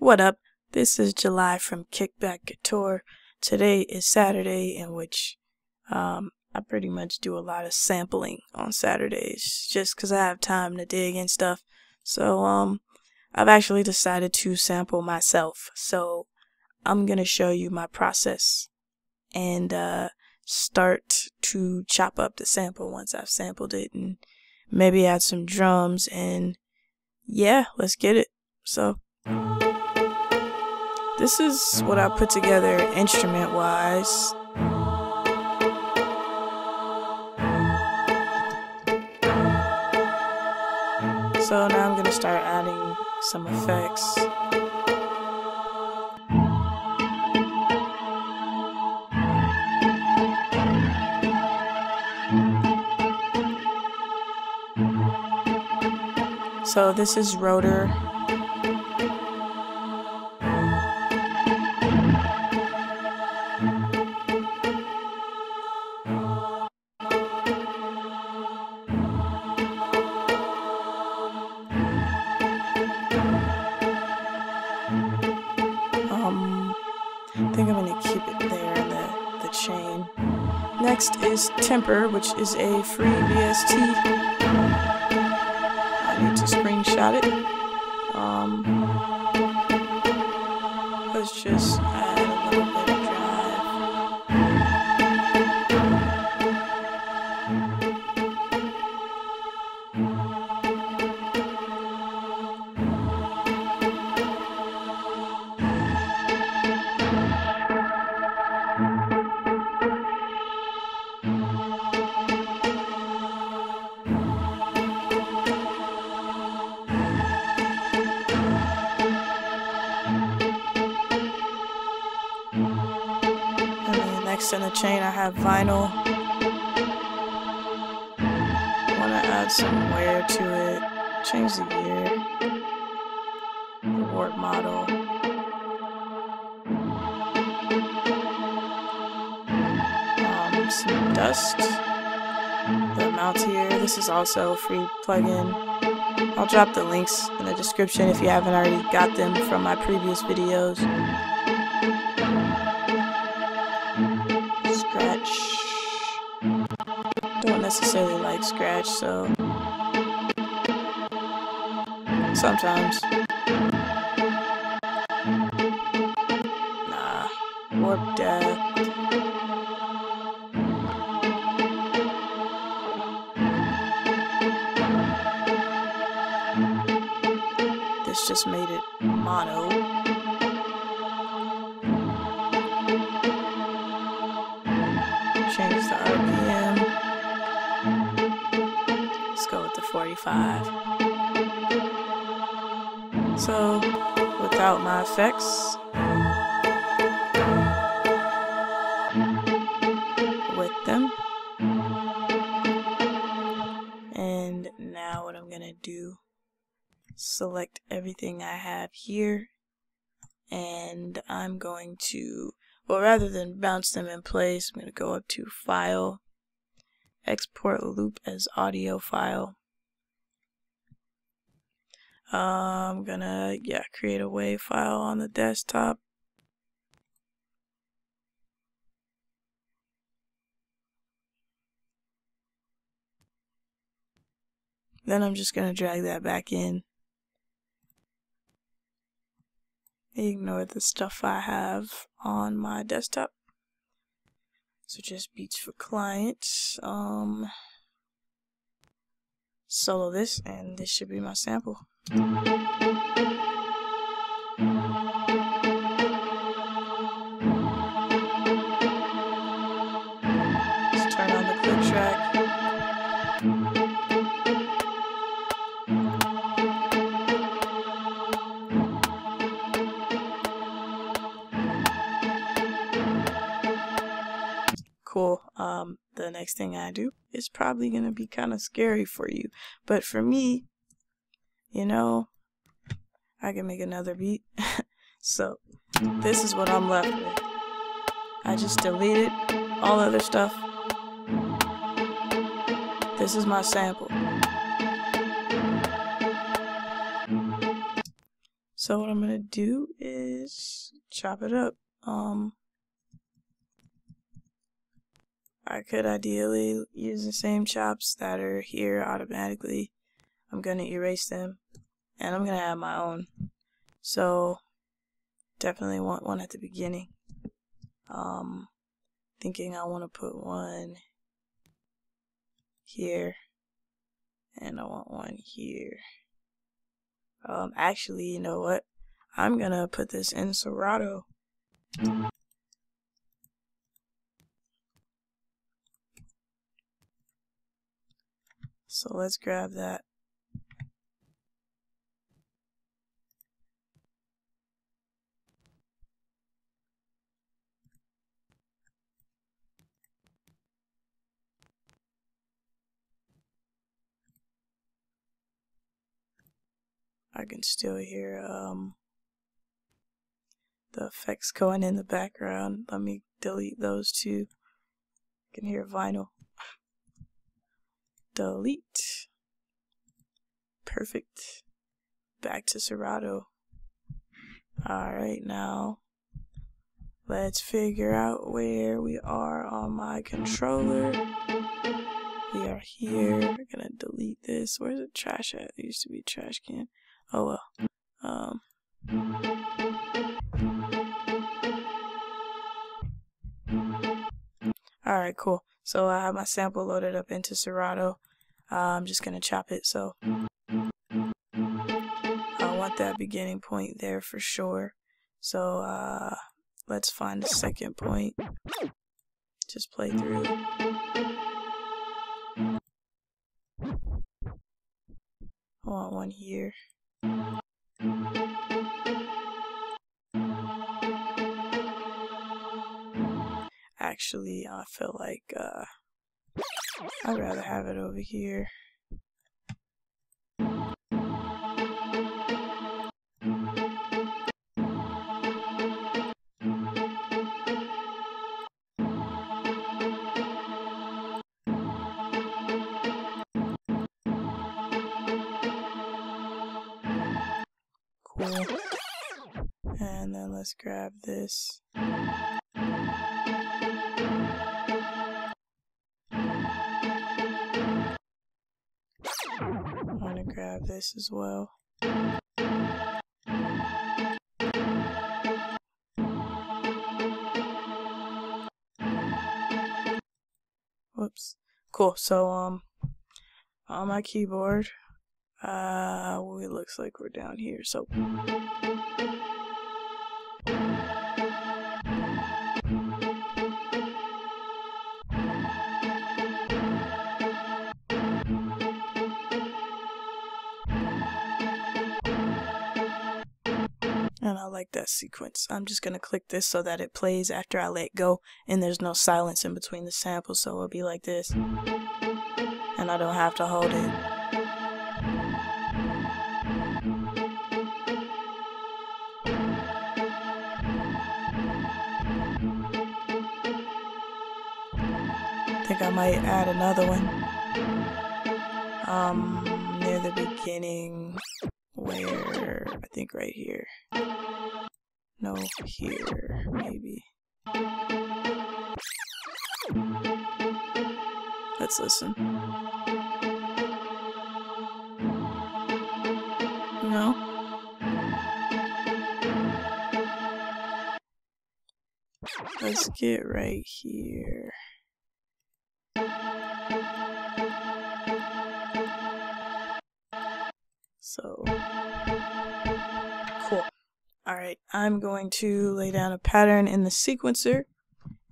What up? This is July from Kickback Couture. Today is Saturday, in which I pretty much do a lot of sampling on Saturdays, just because I have time to dig and stuff. So I've actually decided to sample myself. So I'm gonna show you my process and start to chop up the sample once I've sampled it, and maybe add some drums, and yeah, let's get it. So this is what I put together instrument wise. So now I'm gonna start adding some effects. So this is rotor. I think I'm going to keep it there in the chain. Next is temper, which is a free VST. I need to screenshot it. Let's just add a little bit of drive. Next in the chain I have vinyl. I want to add some wear to it. Change the gear. The warp model. Some dust. The amount here. This is also a free plugin. I'll drop the links in the description if you haven't already got them from my previous videos. Don't necessarily like scratch, so sometimes. Nah, warp depth. This just made it mono. Change the RPM. Let's go with the 45. So, without my effects, with them. And now what I'm gonna do, select everything I have here, and I'm going to, well, rather than bounce them in place, I'm going to go up to File, Export Loop as Audio File. I'm going to, create a WAV file on the desktop. Then I'm just going to drag that back in. Ignore the stuff I have on my desktop. So just beats for clients. Solo this, and this should be my sample. Let's turn on the click track. Cool. The next thing I do is probably going to be kind of scary for you, but for me, you know, I can make another beat. So this is what I'm left with. I just deleted all other stuff. This is my sample. So what I'm gonna do is chop it up. I could ideally use the same chops that are here automatically. I'm gonna erase them, and I'm gonna add my own. So definitely want one at the beginning. Thinking I want to put one here, and I want one here. Actually, you know what? I'm gonna put this in Serato. So let's grab that. I can still hear the effects going in the background. Let me delete those two. I can hear vinyl. Delete. Perfect. Back to Serato. Alright, now let's figure out where we are on my controller. We are here. We're gonna delete this. Where's the trash at? There used to be a trash can. Oh well. Alright, cool. So I have my sample loaded up into Serato. I'm just gonna chop it, so I want that beginning point there for sure. So let's find the second point. Just play through. I want one here. Actually, I feel like I'd rather have it over here. Cool. And then let's grab this. I want to grab this as well. Whoops. Cool. So on my keyboard, it looks like we're down here. So and I like that sequence. I'm just gonna click this so that it plays after I let go, and there's no silence in between the samples, so it'll be like this, and I don't have to hold it. I think I might add another one near the beginning, where I think right here. No, here, maybe. Let's listen. No? Let's get right here. So, cool. Alright, I'm going to lay down a pattern in the sequencer,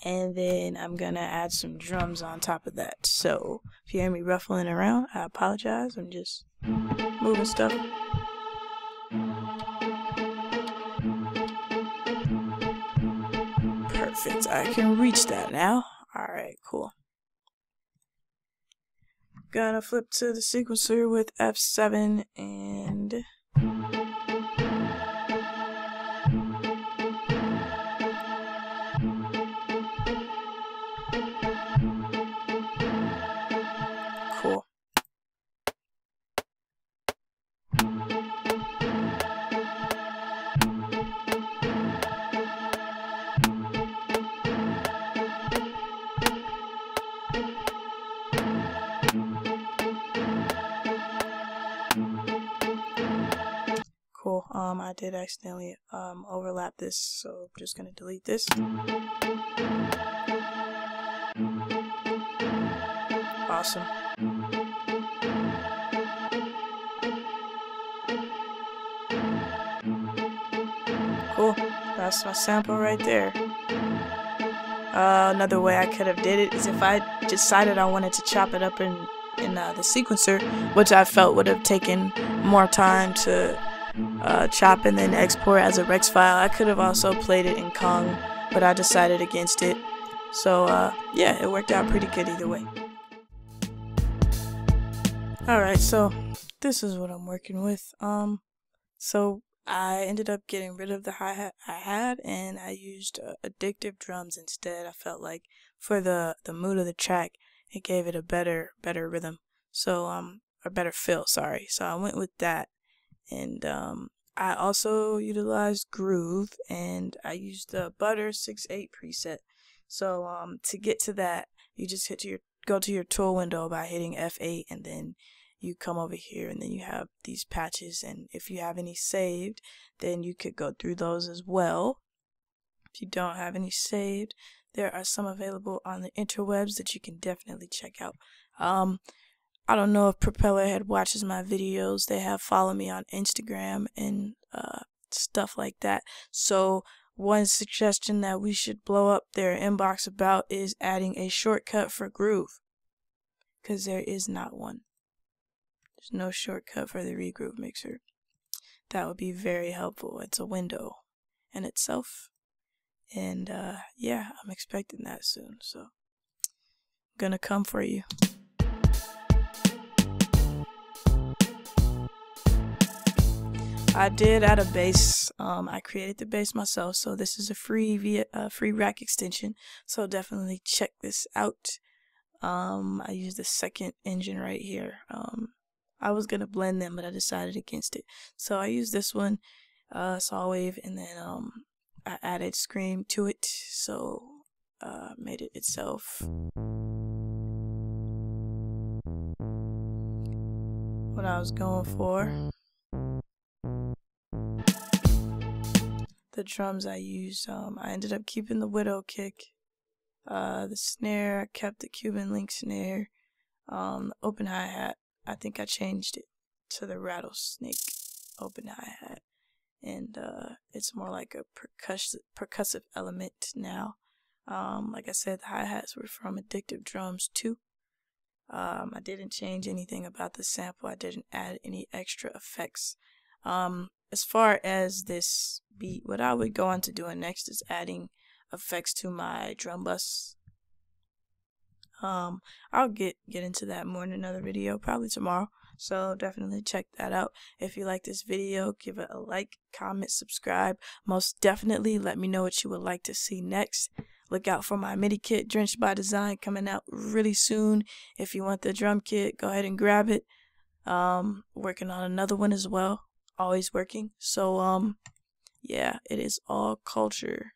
and then I'm gonna add some drums on top of that. So, if you hear me ruffling around, I apologize. I'm just moving stuff. Perfect. I can reach that now. Alright, cool. Gonna flip to the sequencer with F7 and cool. did accidentally overlap this, so I'm just gonna delete this. Awesome. Cool. That's my sample right there. Another way I could have did it is if I decided I wanted to chop it up in the sequencer, which I felt would have taken more time to chop and then export as a Rex file. I could have also played it in Kong, but I decided against it. So yeah, it worked out pretty good either way. Alright, so this is what I'm working with. So I ended up getting rid of the hi-hat I had, and I used addictive drums instead. I felt like for the mood of the track, it gave it a better rhythm. So or better feel, sorry. So I went with that, and I also utilized Groove, and I used the Butter 6/8 preset. So to get to that, you just go to your tool window by hitting F8, and then you come over here, and then you have these patches, and if you have any saved, then you could go through those as well. If you don't have any saved, there are some available on the interwebs that you can definitely check out. I don't know if Propellerhead watches my videos. They have followed me on Instagram and stuff like that. So one suggestion that we should blow up their inbox about is adding a shortcut for Groove, because there is not one. There's no shortcut for the regroove mixer. That would be very helpful. It's a window in itself, and yeah, I'm expecting that soon, so I'm gonna come for you. I did add a bass. I created the bass myself, so this is a free rack extension, so definitely check this out. I used the second engine right here. I was gonna blend them, but I decided against it. So I used this one, saw wave, and then I added scream to it, so made it itself. What I was going for. The drums I used, I ended up keeping the Widow kick. The snare, I kept the Cuban link snare. The open hi-hat, I think I changed it to the Rattlesnake open hi-hat, and it's more like a percussive element now. Like I said, the hi-hats were from Addictive Drums too. I didn't change anything about the sample. I didn't add any extra effects. As far as this beat, what I would go on to doing next is adding effects to my drum bus. I'll get into that more in another video, probably tomorrow, so definitely check that out. If you like this video, give it a like, comment, subscribe. Most definitely let me know what you would like to see next. Look out for my MIDI kit, Drenched by Design, coming out really soon. If you want the drum kit, go ahead and grab it. Working on another one as well, always working. So yeah, it is all culture.